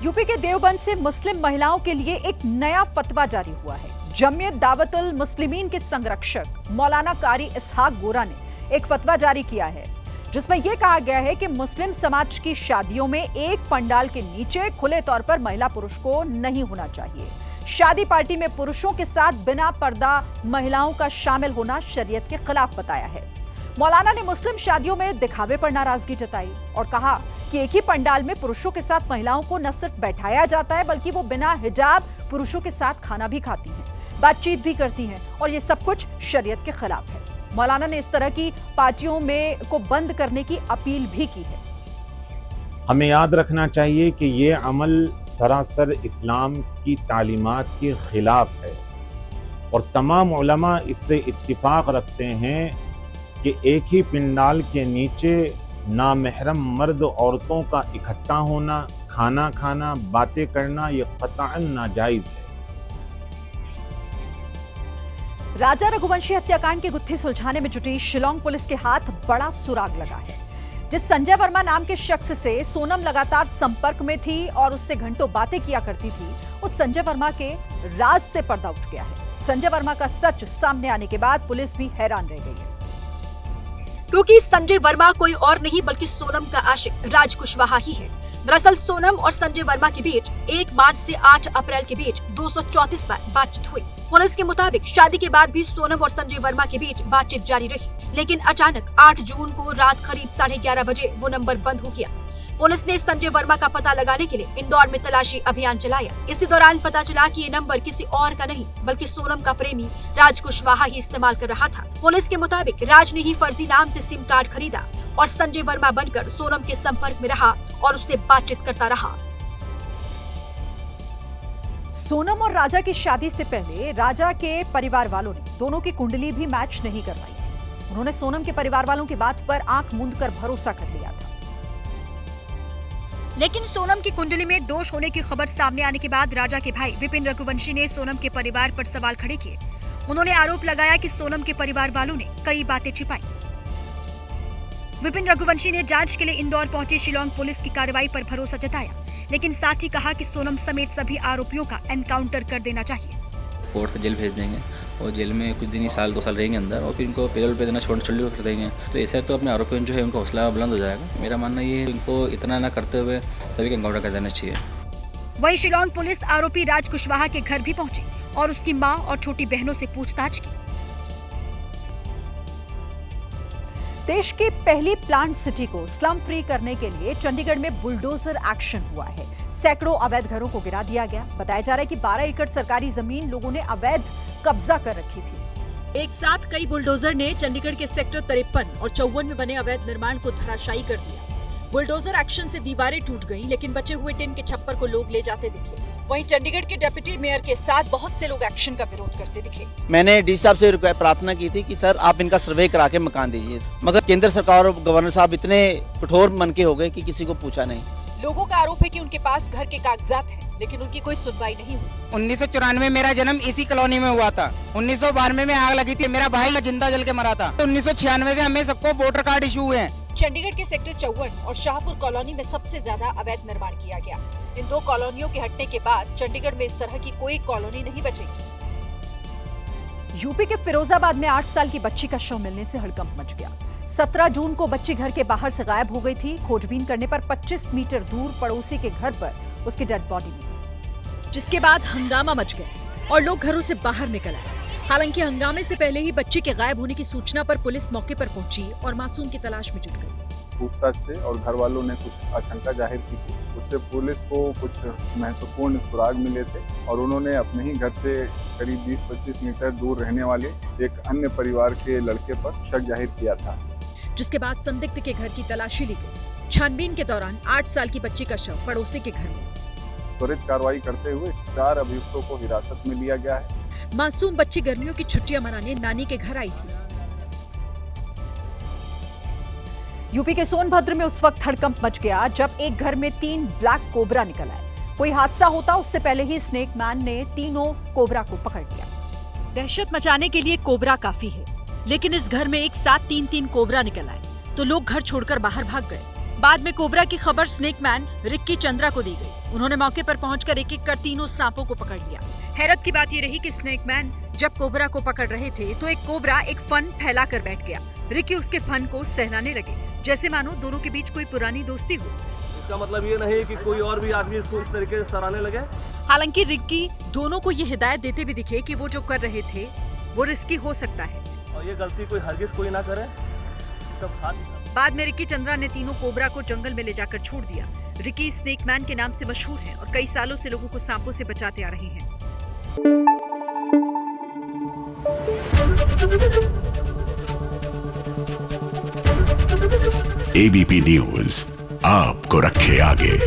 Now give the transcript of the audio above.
UP के देवबंद से मुस्लिम महिलाओं के लिए एक नया फतवा जारी हुआ है। जमियत दावतुल मुस्लिमीन के संरक्षक मौलाना कारी इसहाक गोरा ने एक फतवा जारी किया है, जिसमें यह कहा गया है कि मुस्लिम समाज की शादियों में एक पंडाल के नीचे खुले तौर पर महिला पुरुष को नहीं होना चाहिए। शादी पार्टी में पुरुषों के साथ बिना पर्दा महिलाओं का शामिल होना शरीयत के खिलाफ बताया है। मौलाना ने मुस्लिम शादियों में दिखावे पर नाराजगी जताई और कहा कि एक ही पंडाल में पुरुषों के साथ महिलाओं को न सिर्फ बैठाया जाता है, बल्कि वो बिना हिजाब पुरुषों के साथ खाना भी खाती हैं, बातचीत भी करती हैं और ये सब कुछ शरीयत के खिलाफ है। मौलाना ने इस तरह की पार्टियों में को बंद करने की अपील भी की है। हमें याद रखना चाहिए कि ये अमल सरासर इस्लाम की तालीमात के खिलाफ है और तमाम उलमा इससे इत्तिफाक रखते हैं कि एक ही पंडाल के नीचे नामहरम मर्द औरतों का इकट्ठा होना, खाना खाना, बातें करना ये कतअन नाजायज है। राजा रघुवंशी हत्याकांड की गुत्थी सुलझाने में जुटी शिलांग पुलिस के हाथ बड़ा सुराग लगा है। जिस संजय वर्मा नाम के शख्स से सोनम लगातार संपर्क में थी और उससे घंटों बातें किया करती थी, उस संजय वर्मा के राज से पर्दा उठ गया है। संजय वर्मा का सच सामने आने के बाद पुलिस भी हैरान रह गई है, क्योंकि संजय वर्मा कोई और नहीं बल्कि सोनम का आशिक राज कुशवाहा ही है। दरअसल सोनम और संजय वर्मा के बीच 1 मार्च से 8 अप्रैल के बीच 234 बार बातचीत हुई। पुलिस के मुताबिक शादी के बाद भी सोनम और संजय वर्मा के बीच बातचीत जारी रही, लेकिन अचानक 8 जून को रात करीब 11:30 बजे वो नंबर बंद हो गया। पुलिस ने संजय वर्मा का पता लगाने के लिए इंदौर में तलाशी अभियान चलाया। इसी दौरान पता चला कि ये नंबर किसी और का नहीं बल्कि सोनम का प्रेमी राज कुशवाहा ही इस्तेमाल कर रहा था। पुलिस के मुताबिक राज ने ही फर्जी नाम से सिम कार्ड खरीदा और संजय वर्मा बनकर सोनम के संपर्क में रहा और उससे बातचीत करता रहा। सोनम और राजा की शादी से पहले राजा के परिवार वालों ने दोनों की कुंडली भी मैच नहीं करवाई। उन्होंने सोनम के परिवार वालों की बात पर आंख मूंद कर भरोसा कर लिया था। लेकिन सोनम की कुंडली में दोष होने की खबर सामने आने के बाद राजा के भाई विपिन रघुवंशी ने सोनम के परिवार पर सवाल खड़े किए। उन्होंने आरोप लगाया कि सोनम के परिवार वालों ने कई बातें छिपाई। विपिन रघुवंशी ने जांच के लिए इंदौर पहुंची शिलांग पुलिस की कार्रवाई पर भरोसा जताया, लेकिन साथ ही कहा कि सोनम समेत सभी आरोपियों का एनकाउंटर कर देना चाहिए। कोर्ट से जेल भेज देंगे और जेल में कुछ दिन ही 1-2 साल रहेंगे अंदर और फिर इनको पेरोल पे देना छोड़ कर देंगे, तो ऐसे तो अपने आरोपियों जो है उनको हौसला बुलंद हो जाएगा। मेरा मानना ये है इनको इतना ना करते हुए सभी का एनकाउंटर कर देना चाहिए। वहीं शिलांग पुलिस आरोपी राज कुशवाहा के घर भी पहुंची और उसकी मां और छोटी बहनों से पूछताछ की। देश की पहली प्लांट सिटी को स्लम फ्री करने के लिए चंडीगढ़ में बुलडोजर एक्शन हुआ है। सैकड़ों अवैध घरों को गिरा दिया गया। बताया जा रहा है कि 12 एकड़ सरकारी जमीन लोगों ने अवैध कब्जा कर रखी थी। एक साथ कई बुलडोजर ने चंडीगढ़ के सेक्टर 53 और 54 में बने अवैध निर्माण को धराशायी कर दिया। बुलडोजर एक्शन से दीवारें टूट गईं, लेकिन बचे हुए टिन के छप्पर को लोग ले जाते दिखे। वहीं चंडीगढ़ के डिप्टी मेयर के साथ बहुत से लोग एक्शन का विरोध करते दिखे। मैंने डी साहब से प्रार्थना की थी कि सर आप इनका सर्वे करा के मकान दीजिए, मगर केंद्र सरकार और गवर्नर साहब इतने कठोर मन के हो गए कि किसी को पूछा नहीं। लोगों का आरोप है कि उनके पास घर के कागजात हैं, लेकिन उनकी कोई सुनवाई नहीं हुई। 1994 मेरा जन्म इसी कॉलोनी में हुआ था। 1992 में आग लगी थी, मेरा भाई जिंदा जल के मरा था। 1996 से हमें सबको वोटर कार्ड इशू हुए हैं। चंडीगढ़ के सेक्टर 54 और शाहपुर कॉलोनी में सबसे ज्यादा अवैध निर्माण किया गया। इन 2 कॉलोनियों के हटने के बाद चंडीगढ़ में इस तरह की कोई कॉलोनी नहीं बचेगी। यूपी के फिरोजाबाद में 8 साल की बच्ची का शव मिलने से हड़कंप मच गया। 17 जून को बच्ची घर के बाहर से गायब हो गई थी। खोजबीन करने पर 25 मीटर दूर पड़ोसी के घर पर उसकी डेड बॉडी मिली, जिसके बाद हंगामा मच गया और लोग घरों से बाहर निकल आए। हालांकि हंगामे से पहले ही बच्ची के गायब होने की सूचना पर पुलिस मौके पर पहुंची और मासूम की तलाश में जुट गई। पूछताछ से और घर वालों ने कुछ आशंका जाहिर की थी, उससे पुलिस को कुछ महत्वपूर्ण सुराग मिले थे और उन्होंने अपने ही घर से करीब 20-25 मीटर दूर रहने वाले एक अन्य परिवार के लड़के पर शक जाहिर किया था, जिसके बाद संदिग्ध के घर की तलाशी ली गई। छानबीन के दौरान 8 साल की बच्ची का शव पड़ोसी के घर में। त्वरित कार्रवाई करते हुए 4 अभियुक्तों को हिरासत में लिया गया है। मासूम बच्ची गर्मियों की छुट्टियां मनाने नानी के घर आई थी। यूपी के सोनभद्र में उस वक्त हड़कंप मच गया जब एक घर में 3 ब्लैक कोबरा निकल आए। कोई हादसा होता उससे पहले ही स्नेक मैन ने तीनों कोबरा को पकड़ लिया। दहशत मचाने के लिए कोबरा काफी है, लेकिन इस घर में एक साथ 3-3 कोबरा निकल आए तो लोग घर छोड़कर बाहर भाग गए। बाद में कोबरा की खबर स्नेकमैन रिक्की चंद्रा को दी गई। उन्होंने मौके पर पहुंचकर एक एक कर तीनों सांपों को पकड़ लिया। हैरत की बात ये रही कि स्नेकमैन जब कोबरा को पकड़ रहे थे तो एक कोबरा एक फन फैलाकर बैठ गया। रिक्की उसके फन को सहलाने लगे, जैसे मानो दोनों के बीच कोई पुरानी दोस्ती हो। इसका मतलब ये नहीं कि कोई और भी आदमी इसको इस तरीके से सराहने लगे। हालांकि रिक्की दोनों को ये हिदायत देते भी दिखे कि वो जो कर रहे थे वो रिस्की हो सकता है और ये गलती कोई हरगिज कोई ना करे। बाद में रिक्की चंद्रा ने तीनों कोबरा को जंगल में ले जाकर छोड़ दिया। रिक्की स्नेकमैन के नाम से मशहूर है और कई सालों से लोगों को सांपों से बचाते आ रहे हैं। एबीपी न्यूज आपको रखे आगे।